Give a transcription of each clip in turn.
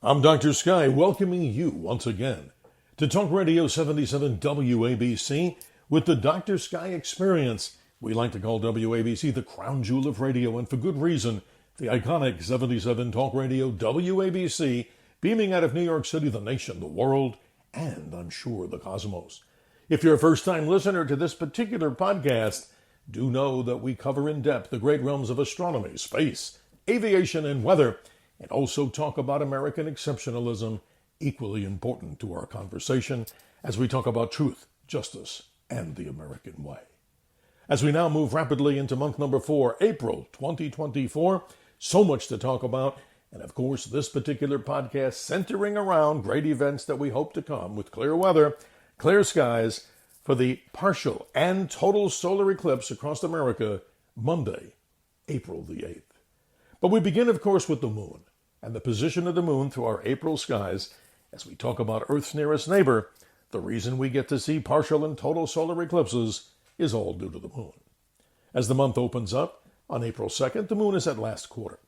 I'm Dr. Sky, welcoming you once again to Talk Radio 77 WABC with the Dr. Sky Experience. We like to call WABC the crown jewel of radio, and for good reason. The iconic 77 Talk Radio WABC, beaming out of New York City, the nation, the world, and I'm sure the cosmos. If you're a first-time listener to this particular podcast, do know that we cover in depth the great realms of astronomy, space, aviation, and weather, and also talk about American exceptionalism, equally important to our conversation as we talk about truth, justice, and the American way. As we now move rapidly into month number 4, April 2024, so much to talk about, and of course this particular podcast centering around great events that we hope to come with clear weather, clear skies, for the partial and total solar eclipse across America, Monday, April the 8th. But we begin, of course, with the moon and the position of the moon through our April skies as we talk about Earth's nearest neighbor. The reason we get to see partial and total solar eclipses is all due to the moon. As the month opens up, on April 2nd, the moon is at last quarter.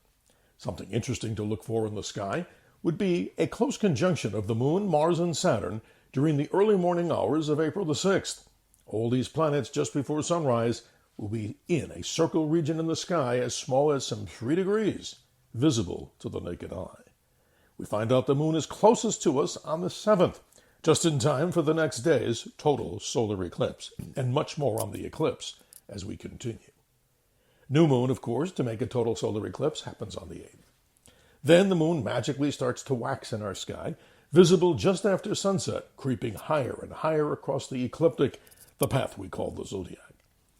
Something interesting to look for in the sky would be a close conjunction of the moon, Mars, and Saturn during the early morning hours of April the 6th. All these planets just before sunrise will be in a circle region in the sky as small as some 3 degrees, visible to the naked eye. We find out the moon is closest to us on the 7th, just in time for the next day's total solar eclipse, and much more on the eclipse as we continue. New moon, of course, to make a total solar eclipse, happens on the 8th. Then the moon magically starts to wax in our sky, visible just after sunset, creeping higher and higher across the ecliptic, the path we call the zodiac.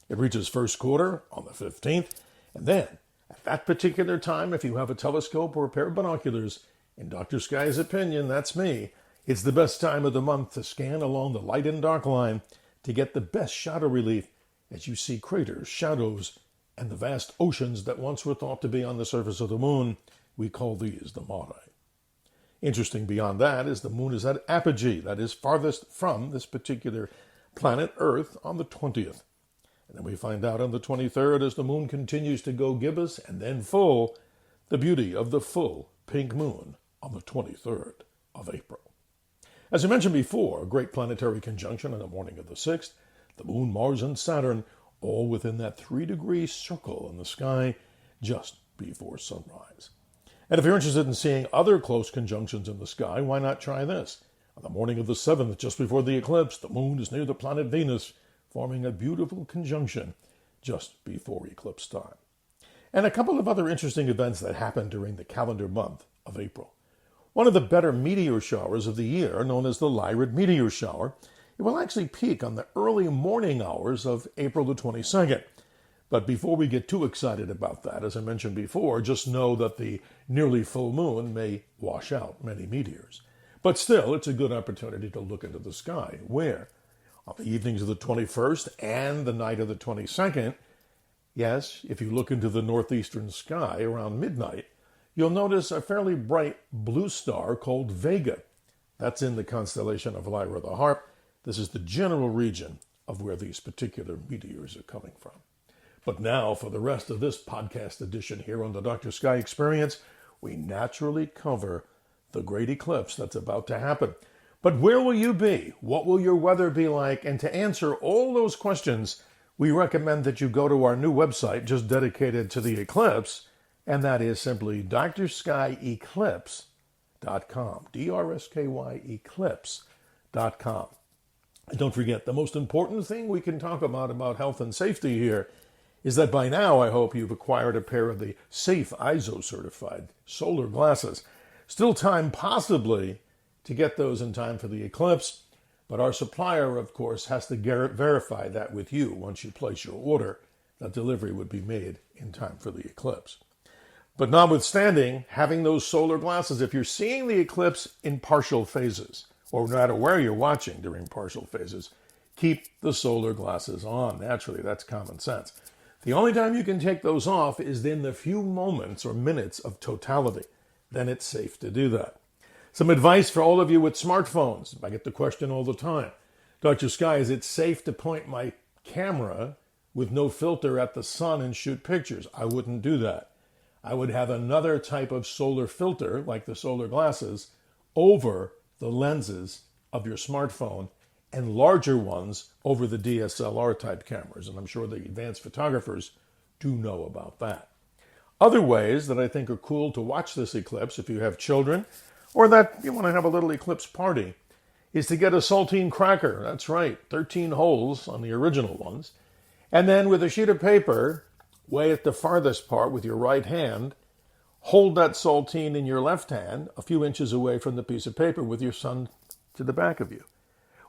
It reaches first quarter on the 15th, and then, at that particular time, if you have a telescope or a pair of binoculars, in Dr. Sky's opinion, that's me, it's the best time of the month to scan along the light and dark line to get the best shadow relief as you see craters, shadows, and the vast oceans that once were thought to be on the surface of the moon. We call these the mare. Interesting beyond that is the moon is at apogee, that is farthest from this particular planet Earth, on the 20th. And then we find out on the 23rd, as the moon continues to go gibbous and then full, the beauty of the full pink moon on the 23rd of April. As I mentioned before, a great planetary conjunction on the morning of the 6th, the moon, Mars, and Saturn, all within that 3-degree circle in the sky just before sunrise. And if you're interested in seeing other close conjunctions in the sky, why not try this? On the morning of the 7th, just before the eclipse, the moon is near the planet Venus, forming a beautiful conjunction just before eclipse time. And a couple of other interesting events that happened during the calendar month of April. One of the better meteor showers of the year, known as the Lyrid meteor shower, it will actually peak on the early morning hours of April the 22nd. But before we get too excited about that, as I mentioned before, just know that the nearly full moon may wash out many meteors. But still, it's a good opportunity to look into the sky, where on the evenings of the 21st and the night of the 22nd, yes, if you look into the northeastern sky around midnight, you'll notice a fairly bright blue star called Vega. That's in the constellation of Lyra the Harp. This is the general region of where these particular meteors are coming from. But now, for the rest of this podcast edition here on the Dr. Sky Experience, we naturally cover the great eclipse that's about to happen. But where will you be? What will your weather be like? And to answer all those questions, we recommend that you go to our new website just dedicated to the eclipse, and that is simply drskyeclipse.com, D-R-S-K-Y eclipse.com. And don't forget, the most important thing we can talk about health and safety here is that by now I hope you've acquired a pair of the safe ISO-certified solar glasses. Still time, possibly, to get those in time for the eclipse, but our supplier, of course, has to verify that with you once you place your order, that delivery would be made in time for the eclipse. But notwithstanding, having those solar glasses, if you're seeing the eclipse in partial phases, or no matter where you're watching during partial phases, keep the solar glasses on. Naturally, that's common sense. The only time you can take those off is in the few moments or minutes of totality. Then it's safe to do that. Some advice for all of you with smartphones. I get the question all the time. Dr. Sky, is it safe to point my camera with no filter at the sun and shoot pictures? I wouldn't do that. I would have another type of solar filter, like the solar glasses, over the lenses of your smartphone, and larger ones over the DSLR type cameras. And I'm sure the advanced photographers do know about that. Other ways that I think are cool to watch this eclipse, if you have children, or that you want to have a little eclipse party, is to get a saltine cracker. That's right, 13 holes on the original ones. And then with a sheet of paper, way at the farthest part with your right hand, hold that saltine in your left hand a few inches away from the piece of paper with your sun to the back of you.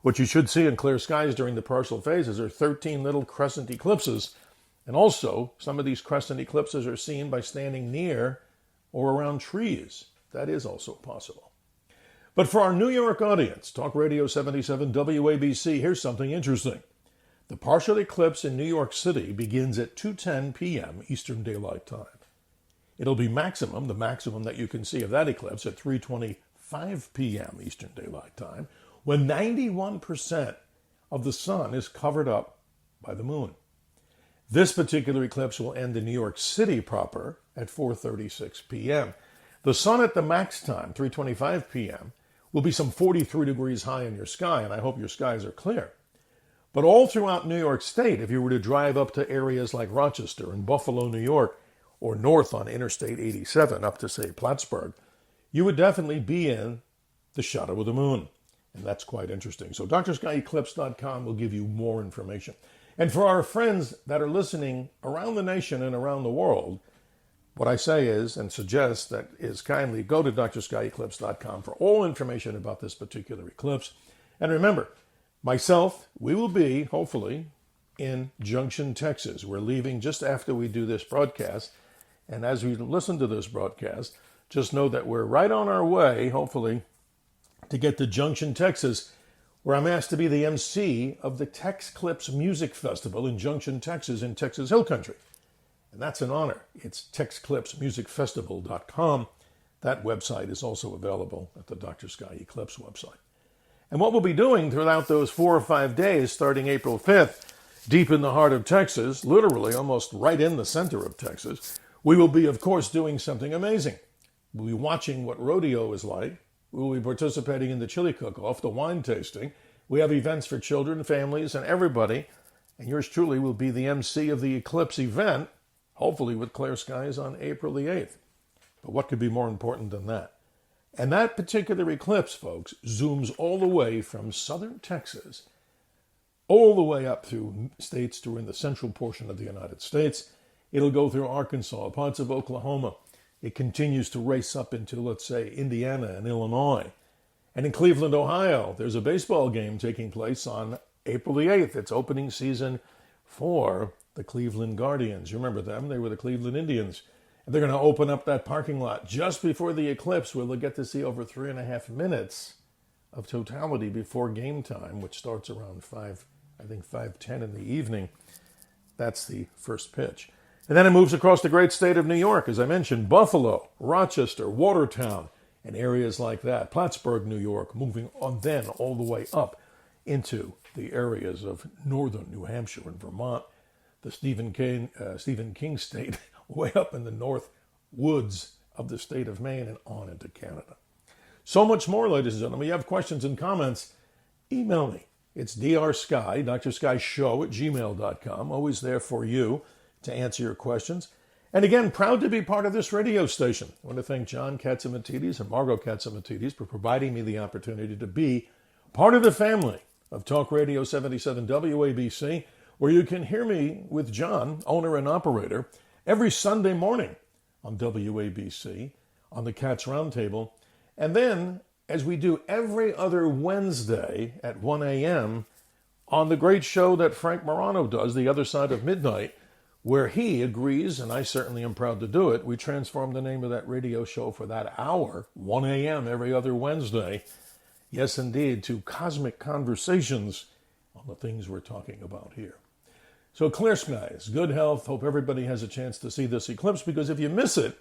What you should see in clear skies during the partial phases are 13 little crescent eclipses. And also, some of these crescent eclipses are seen by standing near or around trees. That is also possible. But for our New York audience, Talk Radio 77 WABC, here's something interesting. The partial eclipse in New York City begins at 2:10 p.m. Eastern Daylight Time. It'll be the maximum that you can see of that eclipse at 3:25 p.m. Eastern Daylight Time, when 91% of the sun is covered up by the moon. This particular eclipse will end in New York City proper at 4:36 p.m. The sun at the max time, 3:25 p.m., will be some 43 degrees high in your sky, and I hope your skies are clear. But all throughout New York State, if you were to drive up to areas like Rochester and Buffalo, New York, or north on Interstate 87 up to, say, Plattsburgh, you would definitely be in the shadow of the moon. And that's quite interesting. So drskyeclipse.com will give you more information. And for our friends that are listening around the nation and around the world, what I say is, and suggest that is, kindly go to drskyeclipse.com for all information about this particular eclipse. And remember, myself, we will be, hopefully, in Junction, Texas. We're leaving just after we do this broadcast. And as we listen to this broadcast, just know that we're right on our way, hopefully, to get to Junction, Texas, where I'm asked to be the MC of the Eclipse Music Festival in Junction, Texas, in Texas Hill Country. And that's an honor. It's TexClipseMusicFestival.com. That website is also available at the Dr. Sky Eclipse website. And what we'll be doing throughout those 4 or 5 days, starting April 5th, deep in the heart of Texas, literally almost right in the center of Texas, we will be, of course, doing something amazing. We'll be watching what rodeo is like. We will be participating in the chili cook-off, the wine tasting. We have events for children, families, and everybody. And yours truly will be the MC of the Eclipse event, hopefully with clear skies on April the 8th. But what could be more important than that? And that particular eclipse, folks, zooms all the way from southern Texas, all the way up through states during the central portion of the United States. It'll go through Arkansas, parts of Oklahoma. It continues to race up into, let's say, Indiana and Illinois. And in Cleveland, Ohio, there's a baseball game taking place on April the 8th. It's opening season for the Cleveland Guardians. You remember them? They were the Cleveland Indians. And they're going to open up that parking lot just before the eclipse, where they'll get to see over 3.5 minutes of totality before game time, which starts around 5:10 in the evening. That's the first pitch. And then it moves across the great state of New York, as I mentioned, Buffalo, Rochester, Watertown, and areas like that. Plattsburgh, New York, moving on then all the way up into the areas of northern New Hampshire and Vermont, the Stephen King state, way up in the north woods of the state of Maine and on into Canada. So much more, ladies and gentlemen. If you have questions and comments, email me. It's drsky, drsky@gmail.com, always there for you to answer your questions. And again, proud to be part of this radio station. I want to thank John Katzimatidis and Margot Katzimatidis for providing me the opportunity to be part of the family of Talk Radio 77 WABC, where you can hear me with John, owner and operator, every Sunday morning on WABC, on the Cats Roundtable. And then, as we do every other Wednesday at 1 a.m., on the great show that Frank Morano does, The Other Side of Midnight, where he agrees, and I certainly am proud to do it, we transformed the name of that radio show for that hour, 1 a.m. every other Wednesday, yes, indeed, to Cosmic Conversations on the things we're talking about here. So clear skies, good health. Hope everybody has a chance to see this eclipse, because if you miss it,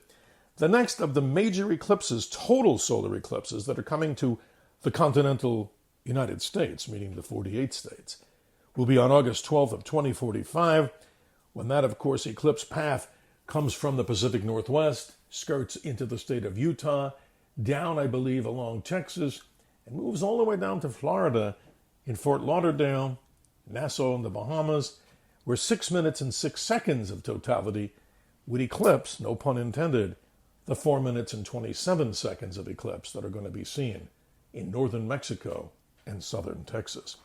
the next of the major eclipses, total solar eclipses that are coming to the continental United States, meaning the 48 states, will be on August 12th of 2045, when that, of course, eclipse path comes from the Pacific Northwest, skirts into the state of Utah, down, I believe, along Texas, and moves all the way down to Florida in Fort Lauderdale, Nassau in the Bahamas, where 6 minutes and 6 seconds of totality would eclipse, no pun intended, the 4 minutes and 27 seconds of eclipse that are going to be seen in northern Mexico and southern Texas.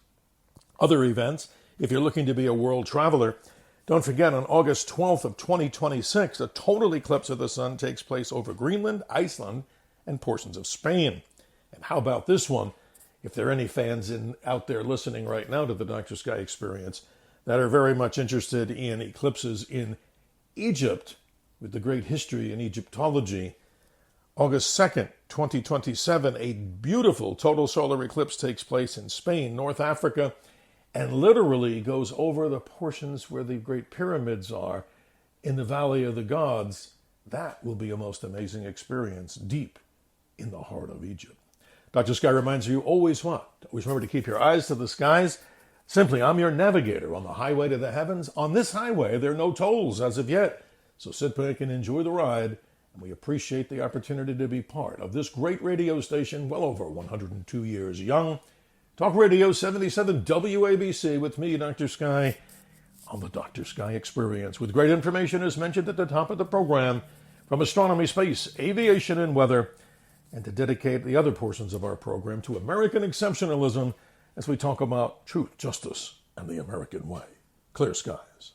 Other events, if you're looking to be a world traveler, don't forget on August 12th of 2026, a total eclipse of the sun takes place over Greenland, Iceland, and portions of Spain. And how about this one? If there are any fans out there listening right now to the Dr. Sky Experience that are very much interested in eclipses in Egypt, with the great history in Egyptology, August 2nd, 2027, a beautiful total solar eclipse takes place in Spain, North Africa, and literally goes over the portions where the Great Pyramids are in the Valley of the Gods. That will be a most amazing experience deep in the heart of Egypt. Dr. Sky reminds you always what? Always remember to keep your eyes to the skies. Simply, I'm your navigator on the highway to the heavens. On this highway, there are no tolls as of yet. So sit back and enjoy the ride. And we appreciate the opportunity to be part of this great radio station, well over 102 years young. Talk Radio 77 WABC with me, Dr. Sky, on the Dr. Sky Experience, with great information as mentioned at the top of the program from astronomy, space, aviation, and weather, and to dedicate the other portions of our program to American exceptionalism as we talk about truth, justice, and the American way. Clear skies.